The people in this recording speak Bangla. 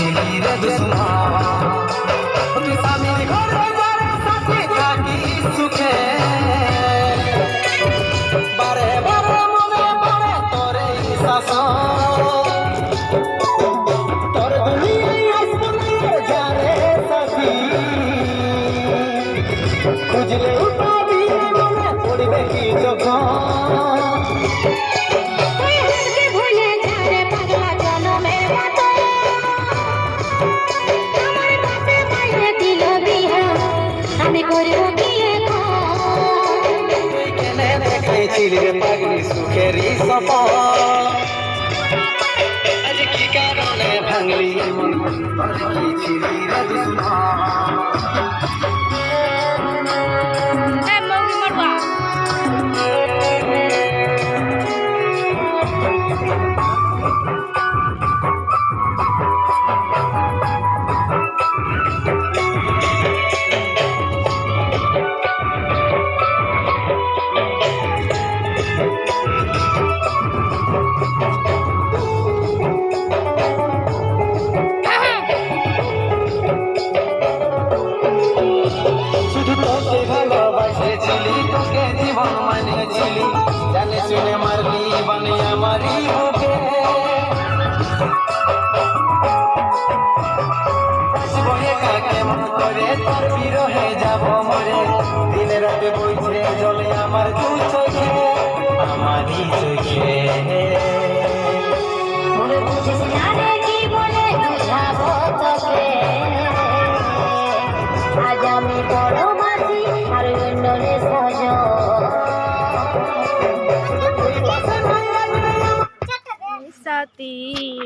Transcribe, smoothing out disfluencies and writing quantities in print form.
ছিলি রে দুশ্মন তুই স্বামীর ঘরে যারে সাথে থাকি সুখে বারে বারে মনে পড়ে তোরে শাসন তোর দুনিয়ায় আসবি যারে সাথী খুঁজলে পাবি মনে পড়বে কি যখন ছিলি পাগলি সুখেরই সপন আজ কি কারণে ভাঙলি মন কি ছিলি রে দুশ্মন ভালোবাসেছিলি তোকে জীবন মানেছিলি জানে শুনে মারলি বানে আমারই বুকে কেমন করে তোর বিরহে যাব মরে দিনে রাতে বইছে জলে আমার দু চোখে আমারই চোখে মনে বুঝিস না রে কি বলে বুঝাবো তোকে আজ আমি বড় মাঝি আর অন্যরে সজ সাথী